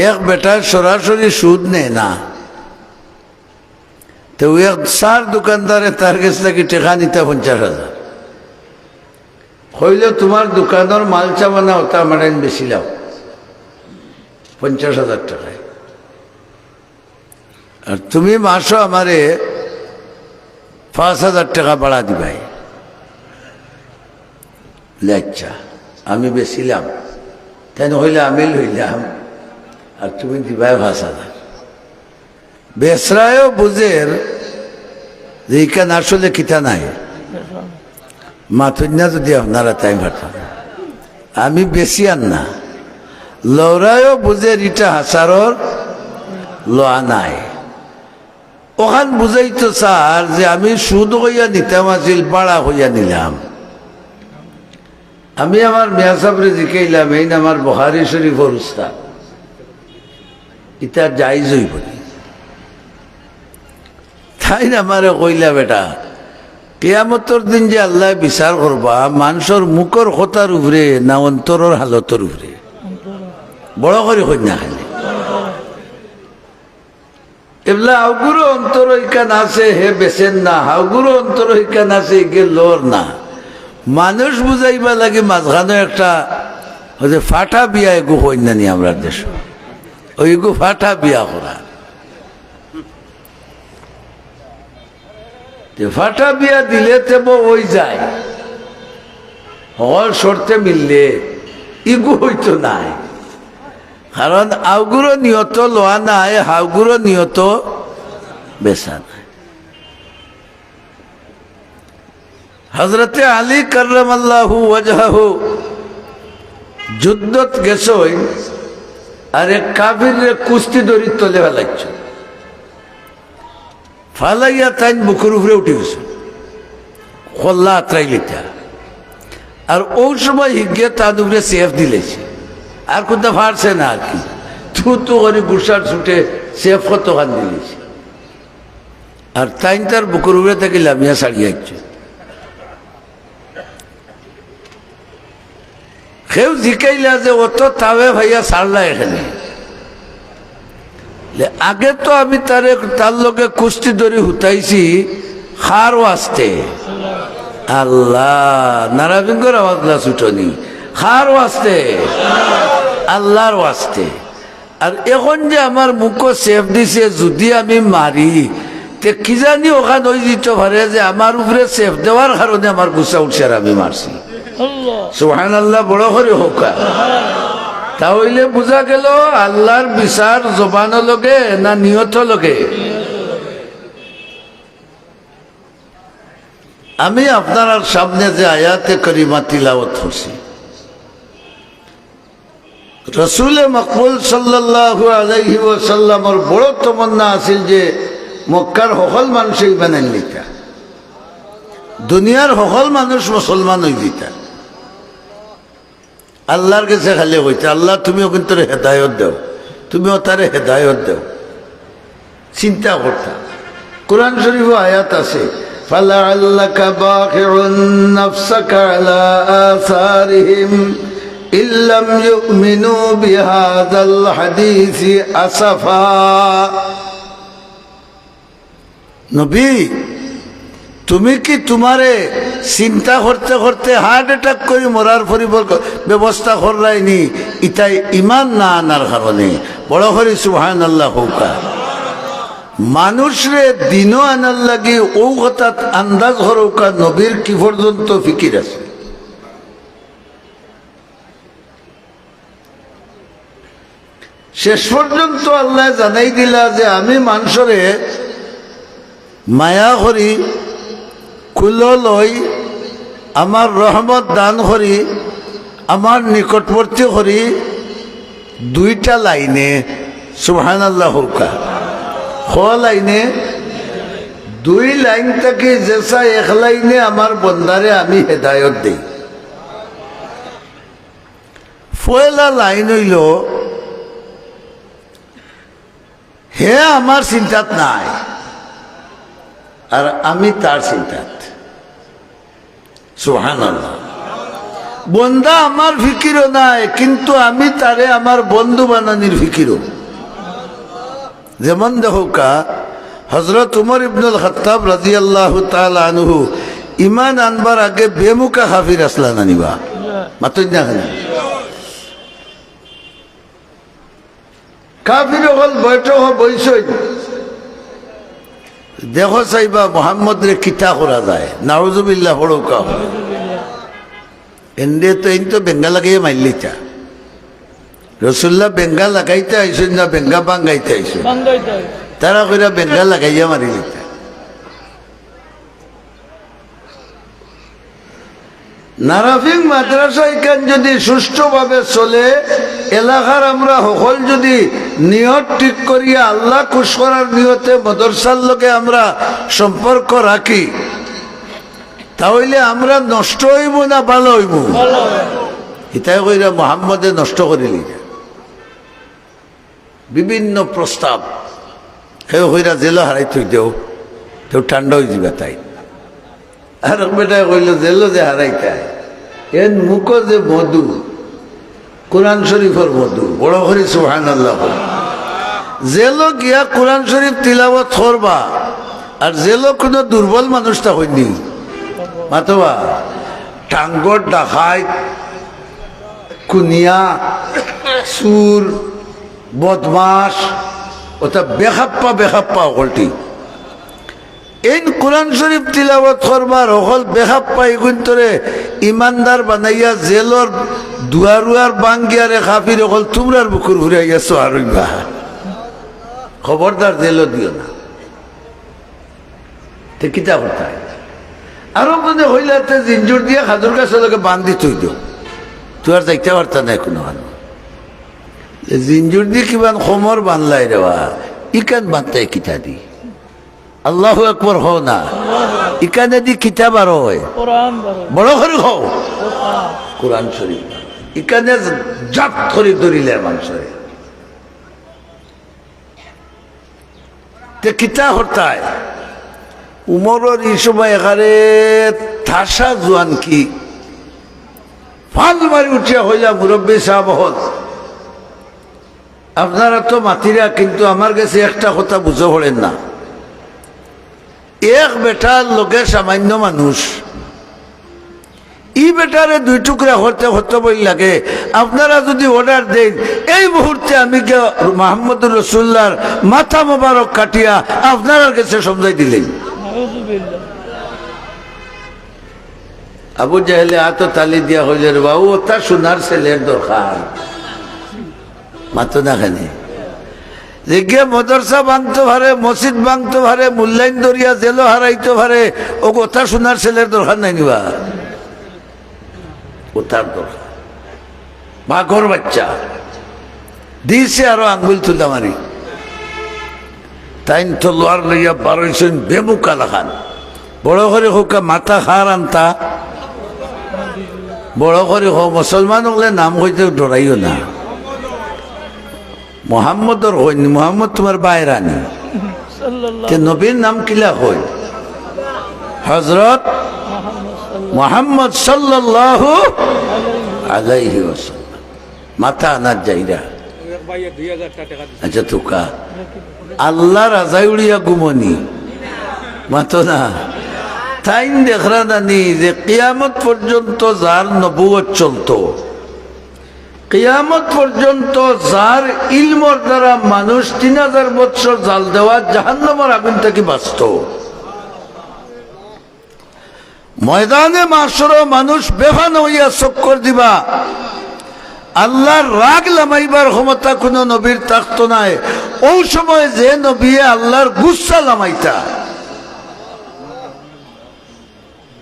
এক বেটার সরাসরি সুদ নেয় না, তো এক সার দোকানদারে তার কাছে থেকে টেকা নিতে 50,000, হইলে তোমার দোকানের মাল চাবানা ওটা আমার বেশি লাভ 50,000 টাকায়, আর তুমি মাসও আমারে 5,000 টাকা বাড়া দিবাই। আচ্ছা আমি বেশিলাম, তাই হইলে আমি লইলাম আর তুমি দিবাই 5,000। বেসরায়ও বুঝের যে এইখানে আসলে কিতা নাই, মাথুন্যা যদি আপনারা তাই ভাবতাম আমি বেশি আর না, লৌরায়ও বুঝের ইটা হাসারর লোয়া নাই। ওখান বুঝাইতো স্যার যে আমি সুদ হইয়া নিতাম আসিল, বাড়া হইয়া নিলাম। আমি আমার মিয়া সাহেবরে জিকাইলাম, এই না আমার বুখারী শরীফের উস্তাদ, ইটা জায়েজ হইব না। তাই না আমারে কইলা, বেটা কিয়ামতের দিন যে আল্লাহ বিচার করবা মানুষের মুখর কথার উপরে না অন্তরের হালতের উপরে, বড় করে কই না খালি এগুলা হাউগুরো অন্তর ইকান আছে হে বেছেন না, হাউগুরো অন্তর ইকান আছে গে লোর না। মানুষ বুঝাইবা লাগে মাঝখানে একটা ফাটা বিয়া এগু হইন না নি আমরা দেশ, ওইগু ফাটা বিয়া করা, ফাটা বিয়া দিলে তেব ওই যায় হল শর্তে মিললে ইগু হইতো নাই, কারণ আউগুরো নিয়ত লোয়া নাই, হাউগুরো নিয়ত বেচা নাই। হযরতে আলী কাররামাল্লাহু ওয়াজহাহু যুদ্ধত গেছই, আর এক কাফিরে কুস্তি দড়ি তলে ফেলাইছ, ফালাইয়া তাইন বুকুর উপরে উঠে গেছে খোল্লা আত্রাইলিটা, আর ওই সময় হিগিয়ে তার উপরে সেফ দিলেছে, আর কোথাও ফারছে না, আর কি থু করে গুসার ছুটে সেফ কতখান দিলেছে, আর তাইন তার বুকুর উপরে থেকে লামিয়া ছাড়িয়ে আসছে। কেউ জিকাইলা যে অত তাবে ভাইয়া ছাড়লা এখানে, আগে তো আমি তার লোকে কুস্তি ধরে হুতাইছি খারও আসতে, আল্লাহ নারাবিঙ্গর আওয়াজলা ছুটনি, খারও আসতে আল্লাহর আসতে। আর এখন যে আমার মুখ সেফ দিছে, যদি আমি মারি তে কি জানি ওখান ওই দিতে পারে যে আমার উপরে সেফ দেওয়ার কারণে আমার গুসা উঠছে আর আমি মারছি। সুবহানাল্লাহ, বড় করে হোক। তাহলে বোঝা গেল আল্লাহর বিচার জবান লগে না নিয়ত লগে। আমি আপনার সামনে যে আয়াতে করিমা তিলাওয়াত করছি, রসুল মকবুল সাল্লাল্লাহু আলাইহি ওয়াসাল্লামর বড় তমন্না আছিল যে মক্কার সকল মানুষ ইমান আনলিতা, দুনিয়ার সকল মানুষ মুসলমান হয়ে দিতা। আল্লাহর কাছে খালি হইতে, আল্লাহ তুমিও কিন্তু হেদায়ত দেও, তুমিও তারে হেদায়ত দেও, চিন্তা করতা। কোরআন শরীফ আয়াত আছে, ফালাআল্লাকা বাখিউন নাফসাকা আলা আসারিহিম ইল্লাম ইউমিনু বিহাযাল হাদিসি আসাফা। নবী, তুমি কি তোমারে চিন্তা করতে করতে হার্ট অ্যাটাক করে মরার ব্যবস্থা করলাইনি, ইটাই ইমান না আনার কারণে? বড় করে সুবহানাল্লাহ হোকা। মানুষরে দিনও আনার লাগে ও কথা আন্দাজ হরৌকা নবীর কি পর্যন্ত ফিকির আছে। শেষ পর্যন্ত আল্লাহ জানাই দিলা যে আমি মানুষরে মায়া করি, কুল লই, আমার রহমত দান করি, আমার নিকটবর্তী করি, দুইটা লাইনে। সুবহানাল্লাহ হোকা। খ লাইনে, দুই লাইন থেকে যেসা এক লাইনে আমার বন্দারে আমি হেদায়ত দিই। পয়লা লাইন হইল, হে আমার চিন্তাত নাই আর আমি তার চিন্তাত। সুবহানাল্লাহ। বন্দা আমার ফিকিরও নাই, কিন্তু আমি তারে আমার বন্ধু বানানির ফিকিরও। যেমন দেখো কা হযরত উমর ইবনুল খাত্তাব রাদিয়াল্লাহু তাআলা আনহু ইমান আনবার আগে বেমুকা কাফির আসলা নানিবা মাতই না কেন কাফির হল বৈঠক বইসই দেখো চাইবা মোহাম্মদ রে কিতা করা যায়, নাউজুবিল্লাহ হড়কা এন্ডে তো এই তো বেঙ্গা লাগাইয়া মাইলিতা রসুল্লাহ বেঙ্গা লাগাইতে আইসেন না বেঙ্গা বাঙ্গাইতে আইসেন, তারা কইরা বেঙ্গা লাগাইয়া মারি দিতা। নারাফিং মাদ্রাসা এখান যদি সুষ্ঠুভাবে চলে, এলাকার আমরা সকল যদি নিয়ত ঠিক করিয়া আল্লাহ খুশ করার নিয়তে মাদ্রাসার লগে আমরা সম্পর্ক রাখি, তাহলে আমরা নষ্ট হইব না ভালো হইব? এটাই কইরা মোহাম্মদে নষ্ট করিলি বিভিন্ন প্রস্তাব কেউ কইরা জেল হারাই থই দেও, কেউ ঠান্ডা হয়ে যাবে তাই। আর বেটা কইল জেল যে হারাইতে এর মুখ যে মধু, কোরআন শরীফের মধু, বড় করে সুবহানাল্লাহ। জেল গিয়া কোরআন শরীফ তিলাওয়াত করবা, আর জেল কোনো দুর্বল মানুষটা হইনি মাতবা টাঙ্গর ডাকাই কুনিয়া সুর বদমাস ওটা বেখাপ্পা অকলটি এই কোরআন শরীফ তিলাওয়াত করবার অকল বেখাপ্পা এগুন্তরে ইমানদার বানাইয়া জেলর দুয়ারুয়ার বাঙ্গিয়ারে কাফির অকল তোমরার বুকুর ঘুরাইয়া সোয়ারইবা। খবরদার জেল দিও না, তে কিতা করতে আরো মনে হইলে জিঞ্জুর দিয়ে খাজুর গাছের লোকে বান্ধি থই দিও, তুই আর যাইতে পারতা না কোনো মানুষ জিঞ্জুর দিয়ে কিমান খমর বানলাই রেবা ইকান বানতে কিতা দি আল্লাহু আকবার হও না, ইকানে দি কিতাব আর হয় বড় করে হও কোরআন শরীফ, ইকানে জাত করে ধরিলে মানুষের তে কিতা হরতায়। উমরের এই সময় এখানে ঠাসা জোয়ান কি ফাল মারি উঠিয়া হইলা মুরব্বী সাহেব হল, আপনারা তো মাতিরা, কিন্তু আমার কাছে একটা কথা বুঝে পড়েন না, এক বেটার লোকের সামান্য মানুষ ই বেটারে দুই টুকরা হতে হতে বই লাগে। আপনারা যদি অর্ডার দেন এই মুহূর্তে আমি মোহাম্মদুর রাসূলুল্লাহর মাথা মোবারক কাটিয়া আপনার কাছে সমঝাই দিলেন। আবু জাহেলে আতো তালি দিয়া হইলে রে বাবু ওটা সোনার ছেলের দরকার মাতো না খানে যে গিয়ে মদরসা ভাঙতে পারে, মসজিদ ভাঙতে পারে, মূল্যায়ন দরিয়া জেল হারাইতে পারে, ও কথা সোনার ছেলের দরকার নাই নিবা, ও তার দরকার বাঘর বাচ্চা দিয়েছে আরো আঙ্গুল তুলা মারি তাই তো লোয়ার লইয়া বারোইছেন বেমুকা লাখান বড় করে হোক মাথা খার আনতা বড় করে হোক মুসলমান হলে নাম হইতে ডরাইও না। মোহাম্মদর হইনি, মোহাম্মদ তোমার বাইরানি, নবীর নাম কিলা হই হযরত মুহাম্মদ সাল্লাল্লাহু আলাইহি ওয়াসাল্লাম। মাথা আনার যাইরা আচ্ছা তোকা আল্লাহ রাজাই উড়িয়া গুমনি মাতো না তাই দেখরা নানি যে কিয়ামত পর্যন্ত যার নবুয়ত চলতো, কিয়ামত পর্যন্ত যার ইলমর দ্বারা মানুষ 3000 বছর জাল দেওয়া জাহান্নামের আগুন থেকে বাঁচত, ময়দানে মাশর মানুষ বেফান হইয়া চক্কর দিবা, আল্লাহর রাগ লামাইবার ক্ষমতা কোন নবীর থাকতো নাই। ওই সময় যে নবী আল্লাহর গুসা লামাইতা,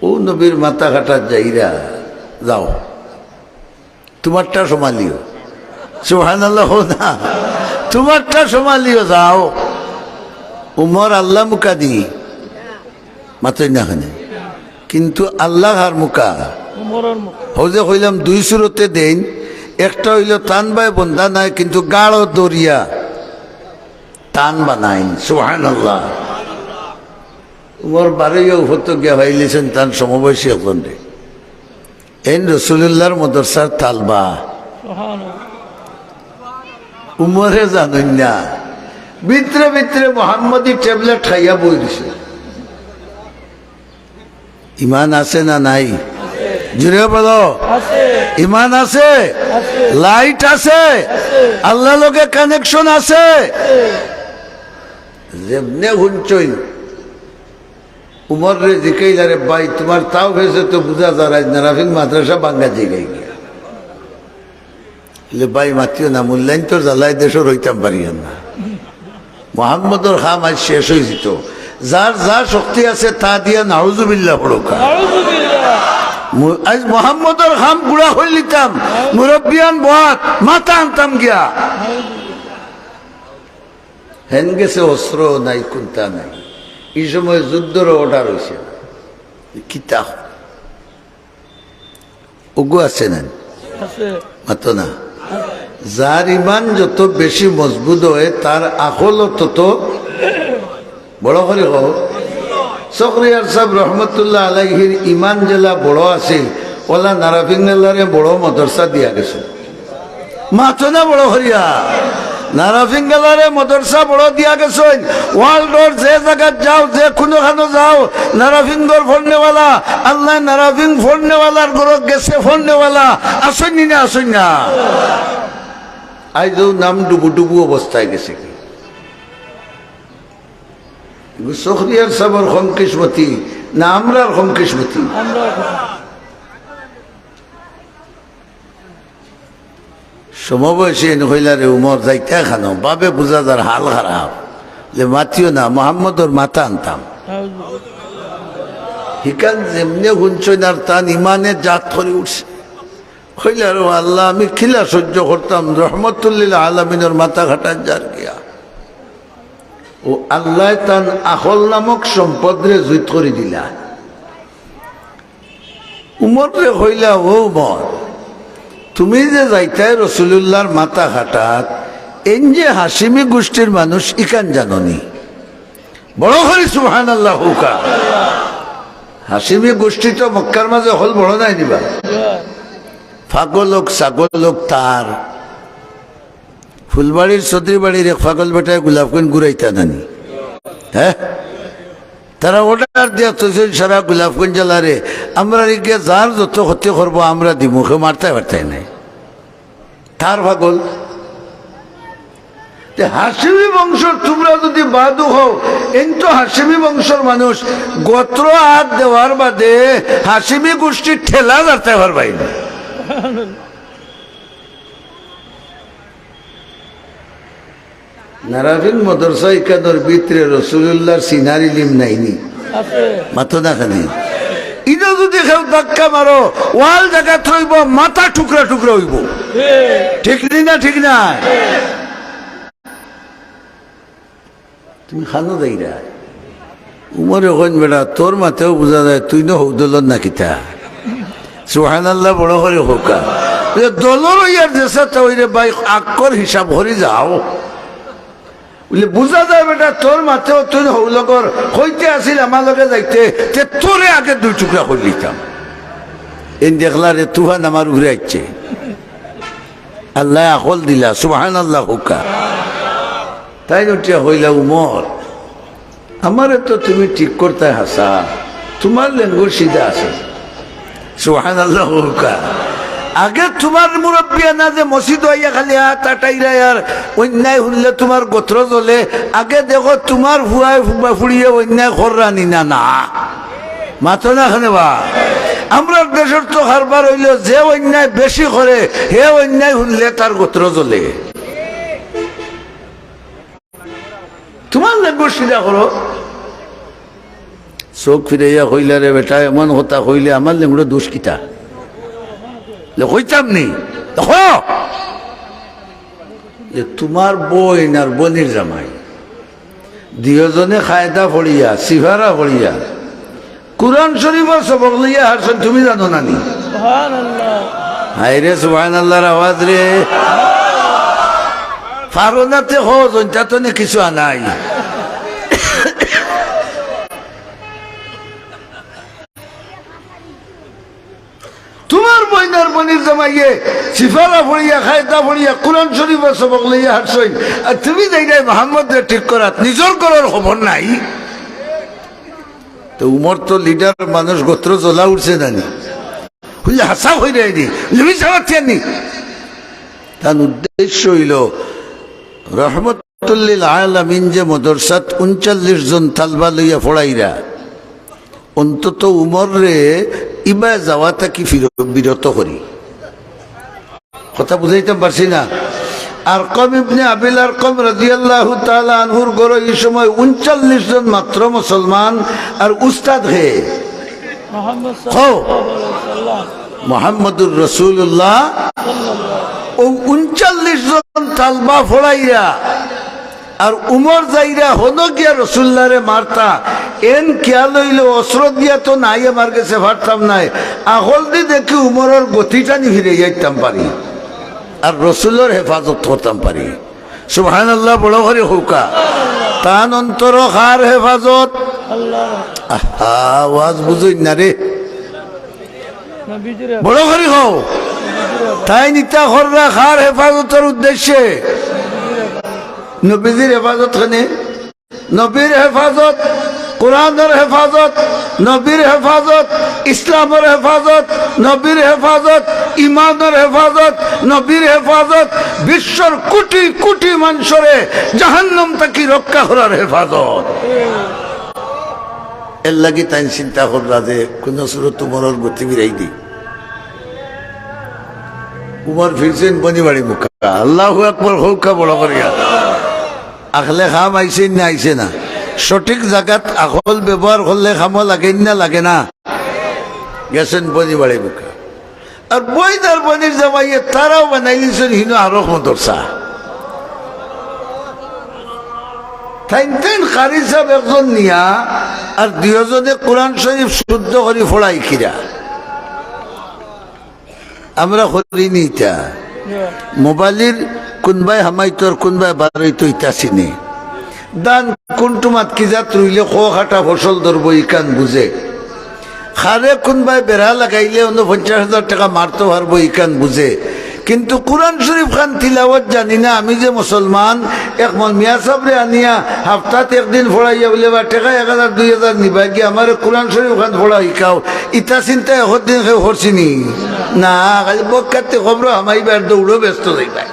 ও নবীর মাথা কাটা যাইরা যাও তোমারটা সমালিও, সুবহানাল্লাহ না, তোমারটা সমালিও যাও। উমর আল্লাহ মুকা দি মাতই না খানে, কিন্তু আল্লাহ আর মুকা হজে হইলাম দুই সুরতে দেন, একটা হইল টান বাই বন্ধা নাই কিন্তু গাঢ় দরিয়া টান বানাইন, সুবহানাল্লাহ। উমর বারোইয়া হতো গিয়া ভাইলেছেন তার সমবয়সী এখন রে এন রসুল্লাহর মদরসার তালবা উমরে জানুন না ভিতরে ভিতরে মোহাম্মদী ট্যাবলেট খাইয়া বই দিছে ইমান আছে না নাই জুড়ে বলো ইমান আছে লাইট আছে আল্লাহ লোকে কানেকশন আছে যেমনে হুঞ্চই উমর রে জিকাইলা রে ভাই তোমার তাও হয়েছে তো বুঝা যায় নারাফিং মাদ্রাসা বাঙ্গা জিগাই গিয়া ভাই মাতিও না মূল্যায়ন তোর জ্বালাই দেশও রইতাম পারিও না মোহাম্মদর খাম আজ শেষ হয়ে যেত যার যা শক্তি আছে তা দিয়া নাউজুবিল্লাহ পড়োকা আজ মোহাম্মদর খাম গুড়া হয়ে লিতাম মুরব্বিয়ান বাত মাথা আনতাম গিয়া হেন গেছে অস্ত্র নাই কুন্তা নাই এই সময় যুদ্ধর অর্ডার হয়েছে কিতা ওগো আছে না মাতো না যার ইমান যত বেশি মজবুত হয় তার আকল তত বড় করে হোক সখরিয়ার সাহেব রহমতুল্লাহ আলাইহির ইমান জেলা বড় আছে ওলা নারাফিংলারে বড় মদরসা দিয়া গেছে মাতো না বড় হরিয়া নারাফিংলারে মদরসা বড় দিয়া গেছে ওয়ার্ল্ডর যে জায়গা যাও যে কোনোখানো যাও নারাফিংগর ফোননেওয়ালা আল্লাহ নারাফিং ফোননেওয়ালার ঘর গেছে ফোননেওয়ালা আসেননি না আসেন না আইজও নাম ডুবু ডুবু অবস্থায় গেছে কি সখরিয়ার সাবর কম কিসমতি না আমরার কম কিসমতি সমবয়সী হইলারে উমর যাইতে খানো বাবে বুঝা যার হাল খারাপ যে মাতিও না মোহাম্মদর মাথা আনতাম হিকান যেমনে হুঞ্চনার তান ইমানের জাত করে উঠছে হইলার আল্লাহ আমি খিলা সহ্য করতাম রহমতুল্লিল আলমিনের মাথা ঘাটার যার গিয়া ও আল্লাহ তান আখল নামক সম্পদ রে জুত করে দিলা উমর রে হইলা ও উমর তুমি যে যাইতাই রসুলুল্লাহর মাথা ঘাটাত এন যে হাসিমি গোষ্ঠীর মানুষ ইকান জাননি বড় হরি সুবহানাল্লাহ হুকা হাসিমি গোষ্ঠী তো মক্কার মাঝে হল বড় নাই দিবা ফাগল হোক ছাগল হোক তার ফুলবাড়ির চৌধুরী বাড়ির এক ফাগল বেটায় গোলাপগঞ্জ ঘুরাইতা নানি হ্যাঁ তারা অর্ডার দিয়া তো সারা গোলাপগঞ্জ জেলারে আমরা গিয়ে যার যত ক্ষতি করবো আমরা দি মুখে মারতে পারতাই নাই তার পাগল হাসিমি বংশর তোমরা যদি বাদু হও এই তো হাসিমি বংশর মানুষ গোত্র হাত দেওয়ার বাদে হাসিমি গোষ্ঠীর ঠেলা যাতে পারবাই না নারাফিন মদরসা ইকানোর ভিতরে রসুল্লাহর সিনার ইলিম নাইনি মাথো না খানি ইনো যদি কেউ ধাক্কা মারো ওয়াল জায়গা থইব মাথা টুকরা টুকরা হইব ঠিক না ঠিক না তুমি খানো দেইরা উমরে কইন বেড়া তোর মাথাও বোঝা যায় তুই না হৌদলত না কিতা সুবহানাল্লাহ বড় করে হোকা দলর ইয়ার দেশে তো ওইরে ভাই আকর হিসাব হরি যাও বলে বুঝা যায় বেটা তোর মাথাও তুই হৌলকর হইতে আসিল আমার লগে যাইতে তে তোরে আগে দুই টুকরা করে দিতাম এন দেখলা রে তুহান আমার উড়ে আসছে আল্লাহ আকল দিলা সুবহানাল্লাহ হোকা তাই উঠিয়া হইলা উমর আমারে তো তুমি ঠিক করতে হাসা তোমার লেঙ্গুর সিধা আছে সুবহানাল্লাহ হোকা আগে তোমার মুরব্বিয়া না যে মসজিদ হইয়া খালি হাত আটাইরা আর অন্যায় শুনলে তোমার গোত্র জ্বলে আগে দেখো তোমার ফুয়ায় ফুড়িয়ে অন্যায় কররানি না না মাথো না খানে বা আমরা দেশের তো হারবার হইল যে অন্যায় বেশি করে হে অন্যায় শুনলে তার গোত্র জ্বলে তোমার লেঙ্গুর সিধা করো চোখ ফিরাইয়া হইলা রে বেটা এমন কথা হইলে আমার লেঙ্গুর দোষ কিতা হইতাম নি দেখো যে তোমার বোন আর বোনের জামাই দুজনে খায়দা পড়িয়া সিফারা পড়িয়া কুরআন শরীফের সবক লইয়া হারছেন তুমি জানো না নি হায় রে সুবহানাল্লাহর আওয়াজ রে ফারোনাতে হো জনতা তো কিছু আনাই তোমার বনির জামাইয়ে সিফারা ফড়িয়া খায়তা ফড়িয়া কোরআন শরীফ সবক লইয়া হাঁটছই, আর তুমি যাইলাই মোহাম্মদ ঠিক করাত নিজের করার খবর নাই। তো উমর তো লিডার মানুষ গোত্র জ্বলা উঠছে নানি, বুঝলে হাসা হয়ে যায়নি, তুমি চাওয়াচ্ছেননি। তার উদ্দেশ্য হইল রহমতুল্লিল আলামিন যে মদরসাত 39 জন তালবা লইয়া ফড়াইরা, অন্তত উমর রে ইবা যাওয়া থাকি বিরত করি। কথা বুঝাইতে পারছি না? আরকম ইবনে আবিল আরকম রাদিয়াল্লাহু তাআলা আনহুর ঘরে এই সময় 39 জন মাত্র মুসলমান, আর উস্তাদ হে মুহাম্মদুর রাসূলুল্লাহ। ও 39 জন তালবা ফড়াইয়া আর উমর যাইরা হন গিয়া রসুল্লারে মারতা। এন খেয়াল হইল অস্ত্র দিয়া তো নাই আমার কাছে ফারতাম নাই, আগল দি দেখি উমরের গতিটানি ফিরে যাইতাম পারি আর রসুলের হেফাজত করতাম পারি। সুবহানাল্লাহ, বড় করে হৌকা। তান অন্তর খার হেফাজত, আওয়াজ বুঝই না রে, বড় করে হও। তাই নিতা খররা খার হেফাজতের উদ্দেশ্যে নবীজির হেফাজত খানে, নবীর হেফাজত, কোরআনের হেফাজত, নবীর হেফাজত, ইসলামের হেফাজত, নবীর হেফাজত, ইমানের হেফাজত, নবীর হেফাজত, বিশ্বর কোটি কোটি মানুষরে জাহান্নাম থেকে রক্ষা করার হেফাজত। এর লাগি তাই চিন্তা করলা যে কোন সুরত উমরের গতি বিরাই দি। উমর ফিরছেন বনিবাড়ি মুখা, আল্লাহু আকবার হৌকা বড় করিয়া। আখলে খাম আইছে না আইছে না, সঠিক জায়গাত আখল ব্যবহার করলে খামো লাগে না লাগে না, গেছেন বনিবাড়ি মুখা। আর বইদার বনির জামাইয়ে তারাও বানাইলিছেন হিনো আরো মদরসা। কারি সাহেব একজন নিয়া আর 2 জনে কোরআন শরীফ শুদ্ধ করে ফোড়াই কিরা। আমরা করিনি ইটা, মোবাইলের কোনবাই হামাইতর কোনবাই বারইতো ইটা চিনে। দান কোনটুমাত কি জাত রইলে খ খাটা ফসল ধরবো ইকান বুঝে। খারে কোনবাই বেড়া লাগাইলে 49,000 টাকা মারতে পারবো ইকান বুঝে। কিন্তু কোরআন শরীফ খান তিলাওয়াত জানি না। আমি যে মুসলমান, এক মিয়া সাবরে আনিয়া হাফতাত একদিন ফোড়াইয়া বলে বা টাকা 1,000 2,000 নিবা গিয়ে আমার কোরআন শরীফ খান ফোড়া শিকাও, ইটা চিন্তা একদিন কেউ করছিনি না। খালি বক কাটতে খবর হামাইবার দৌড়ও ব্যস্ত যাইবাই।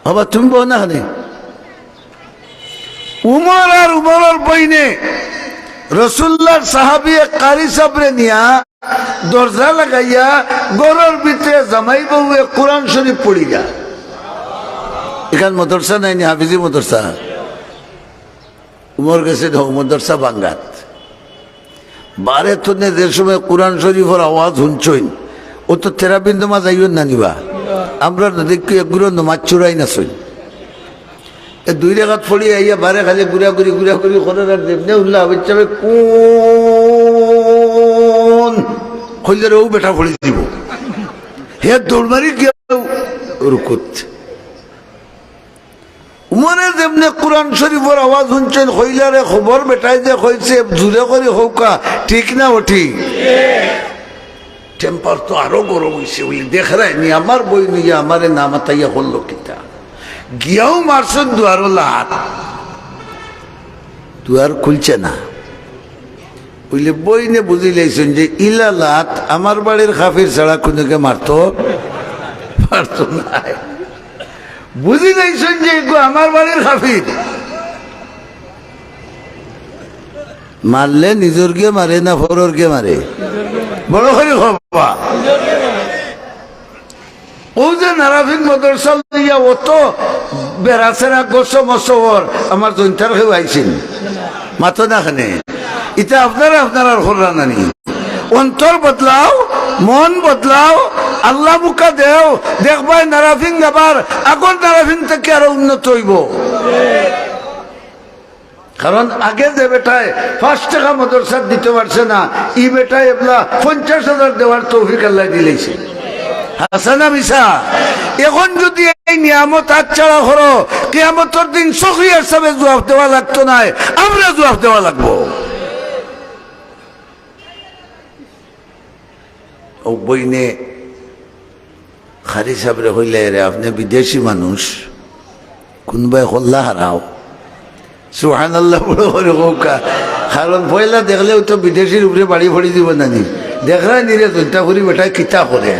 বাবা তুমি বল না খানে উমর আর উমরের বইনে রসুল্লার সাহাবি কারি সাবরে নিয়া দরজা লাগাইয়া গরর ভিতরে জামাই বউয়ে কোরআন শরীফ পড়িয়া। এখান মদরসা নাই নি, হাফিজি মদরসা। উমর গেছে মদরসা বাঙ্গাত বারে তো যে সময় কোরআন শরীফের আওয়াজ শুনছইন, ও তো তেরাবিন্দমা যাইও না নিবা। আমরা দেখি এগুলো নমাজ চুরাই না সই 2 রেখাত ফড়ি আইয়া বারে খালি ঘুরাঘুরি করার আর দেবনে উল্লাহ হচ্ছে কোন খোঁজের ও বেটা ফড়ি দিব হে দৌড়মারি গিয়ে রুকুত। উমরে যেমনে কোরআন শরীফের আওয়াজ শুনছেন হইলারে খবর বেটাই যে হয়েছে জুড়ে করে হৌকা, ঠিক না ও ঠিক? টেম্পার তো আরো গরম হয়েছে, ওই দেখায়নি আমার বই নিয়ে আমারে নামাতাইয়া করলো কিতা গিয়াও মারছেন দুয়ারও লাত, দুয়ার খুলছে না। বুঝলে বই নে বুঝি লাইছেন যে ইলা লাত আমার বাড়ির খাফির ছাড়া কোনকে মারতো পারতো না। বুঝি লাইছেন যে আমার বাড়ির খাফির মারলে নিজের কে মারে না ফরর কে মারে, বড় করে হবা। ও যে নারাফিক মদরসা লইয়া অত বেড়াছেরা গোস মসর আমার জৈন্তার কেউ আইছেন মাতো না খানে। এটা আপনারা আর হরা নানি, অন্তর বদলাও, মন বদলাও, আল্লাহ মুখা দেও, দেখবাই নারাফিং যাবার আগর নারাফিং থেকে আরো উন্নত হইব। কারণ আগে যে বেটায় 5 টাকা মদরসা দিতে পারছে না, ই বেটায় এবলা 50,000 দেওয়ার তৌফিক আল্লাহ দিলেছে। হাসানা মিশা এখন যদি এই নিয়ামত আচ্ছাড়া করো, কিয়ামতের দিন সখিয়ার হিসাবে জবাব দেওয়া লাগতো না, আমরা জবাব দেওয়া লাগবো। ও বইনে খারি সাবরে হইলে রে আপনি বিদেশি মানুষ কোনবাই হল্লা হারাও সুবহানাল্লাহ বড় করে হোকা কারণ পয়লা দেখলেও তো বিদেশির উপরে বাড়ি ভরি দিব নানি দেখরা নিরে দুইটা ভরি বেটায় কিতা করে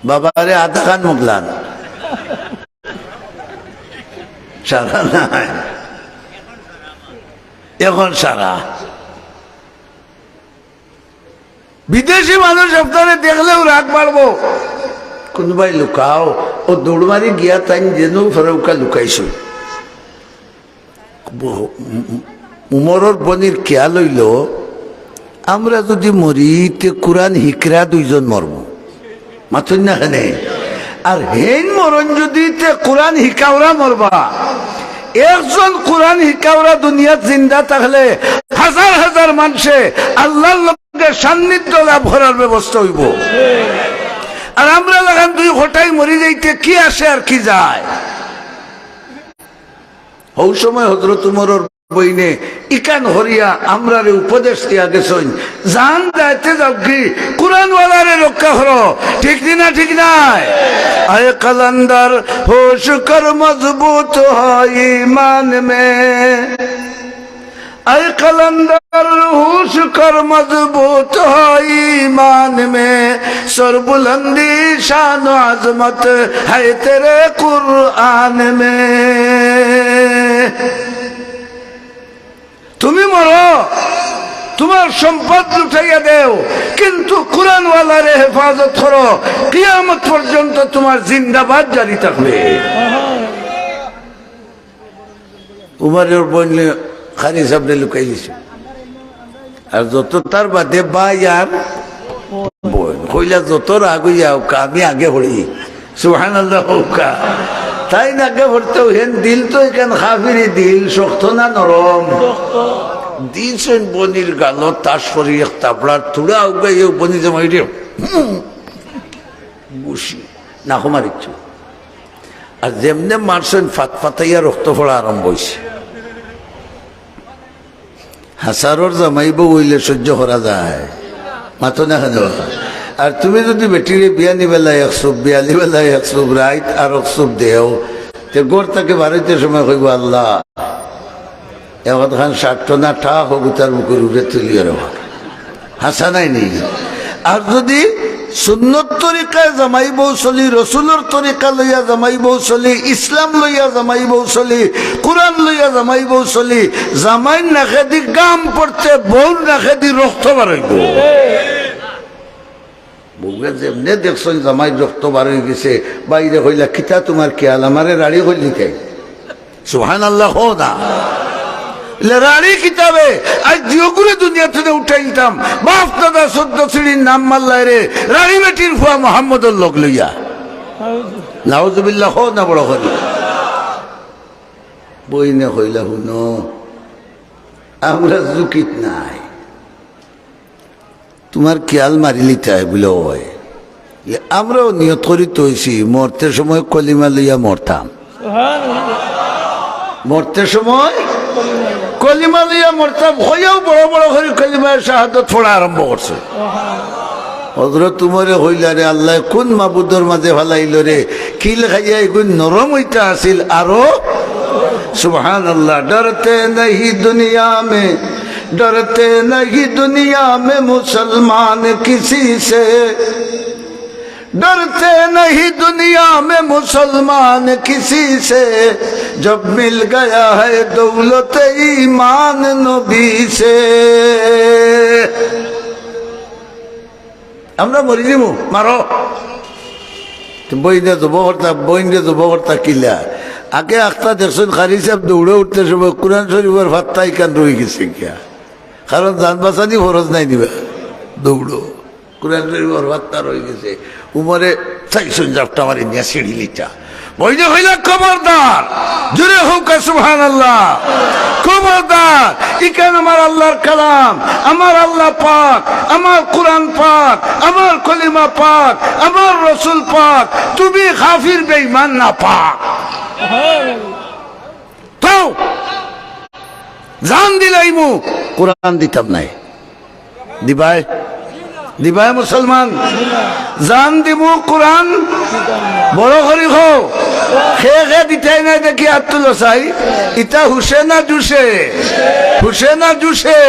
বাবারে আধা খান মুগলান সারা নাই এখন সারা বিদেশি মানুষ আপনারা দেখলেও রাগ বাড়বো কোনবাই লুকাও ও দৌড় মারি গিয়া তাই যেন ফেরৌকা লুকাইছো উমরের বনির খেয়াল হইল আমরা যদি মরি তে কোরআন হিকরা দুইজন মরব মাথুন না হেনে আর হেন মরণ যদি তে কোরআন হিকাওরা মরবা একজন কোরআন হিকাওরা দুনিয়াত জিন্দা থাকলে হাজার হাজার মানুষে আল্লাহর লগে সান্নিধ্য লাভ করার ব্যবস্থা হইব আর আমরা লাগান দুই ঘটাই মরি যাইতে কি আসে আর কি যায় ওই সময় হযরত উমরের বইনে ইকান হরিয়া আমরারে উপদেশ দিয়া গেছেন জান যাইতে যাও কি কুরআনওয়ালারে রক্ষা করো ঠিক না ঠিক নাই আয়ে কলন্দর হোশ কর মজবুত হয় ঈমান মে আয়ে কলন্দর হোশ কর মজবুত হয় ঈমান মে সর বুলंदी শান ও আজমত है तेरे कुरान में তুমি মরো তোমার সম্পদ লুটাইয়া দেও কিন্তু কুরআনওয়ালারে হেফাজত করো কিয়ামত পর্যন্ত তোমার জিন্দাবাদ জারি থাকবে উমরের বললে খারি সাবলে লুকাই দিছে আর যত তার বাদে ভাই আর বোন কইলা যত রাগ হইয়াও আমি আগে হই সুবহানাল্লাহ কা তাই না আগে ভরতেও হেন দিল তো এখান খাফিরি দিল শক্ত না নরম দিয়েছেন বনির গাল তাস করি এক তাপড়ার তুড়া উগাই বনি জমাই রে বসি না মারিচ্ছ আর যেমনে মারছেন ফাত ফাতাইয়া রক্ত ফোড়া আরম্ভ হয়েছে হাসারর জামাইব হইলে সহ্য করা যায় মাতো না কেন আর তুমি যদি বেটিরে বিয়ানি বেলায় একসুপ বিয়ালি বেলায় একসুপ রাইত আর একসুপ দেও তে গোর তাকে বাড়িতে সময় কইব আল্লাহ এখন খান 60 টনা ঠা হবুতার মুখের উড়ে তুলিয়ে রাখা হাসা নাই নি আর যদি সুন্নত তরিকায় জামাই বউ চলি রসুলের তরিকা লইয়া জামাই বউ চলি ইসলাম লইয়া জামাই বউ চলি কোরআন লইয়া জামাই বউ চলি জামাই নাখেদি গাম পড়তে বউ নাখেদি রক্ত বাড়াইব বউকে যেমনে দেখছেন জামাই রক্ত বার হয়ে গেছে বাইরে হইলা কিতা তোমার খেয়াল আমারে রাড়ি হইলি কে সুবহানাল্লাহ হো না রাড়ি কিতাবে আজ জিওগুলো দুনিয়া থেকে উঠাইতাম বাপ দাদা 14 শ্রেণীর নাম মাল্লায় রে রাড়ি বেটির ফুয়া মোহাম্মদের লোক লইয়া নাউজুবিল্লাহ হো না বড় হরি বইনে হইলা হুনো আমরা জুকিত নাই তোমার খেয়াল মারিলি তাই বলে হয় আমরাও নিয়ত করি তৈছি মরতে সময় কলিমা লইয়া মরতাম মরতে সময় কলিমা লইয়া মরতাম হইয়াও বড় বড় করে কলিমার শাহাদত পড়া আরম্ভ করছে হযরত তুমরে হইলা রে আল্লাহ কোন মাবুদর মাঝে ভালাইল রে কিল খাইয়া এগুন নরম হইতা আসিল আরো সুবহানাল্লাহ ডরতে नहीं दुनिया में डरते नहीं दुनिया में मुसलमान किसी से डरते नहीं दुनिया में मुसलमान किसी से जब मिल गया है दौलत ईमान नबी से আমরা মরি যাবো মারো বইনে যাবো করতা কিলা আগে আখতা দেখছেন খারি সাহেব দৌড়ে উঠতে সময় কোরআন শরীফের ভাত্তা ইকান রয়ে গেছে কিয়া কারণ জান বাঁচানি ফরজ নাই দিবা দৌড়ো কোরআন শরীফের ভাত্তা রয়ে গেছে উমরে চাইছেন জাপটা মারি নিয়ে সিঁড়ি লিটা বইনে হইলা খবরদার জুড়ে হোক সুবহানাল্লাহ খবরদার ইকান আমার আল্লাহর কালাম আমার আল্লাহ পাক আমার কোরআন পাক আমার কলিমা পাক আমার রসুল পাক তুমি কাফির বেঈমান না পাক তাও জান দিলাইমু কোরআন দিতাম নাই দিবাই দিবাই মুসলমান জান দিমু কোরআন বড় করি খো খে খে দিতাই নাই দেখি আত্মুল চাই ইটা হুসে না জুসে হুসে না জুসে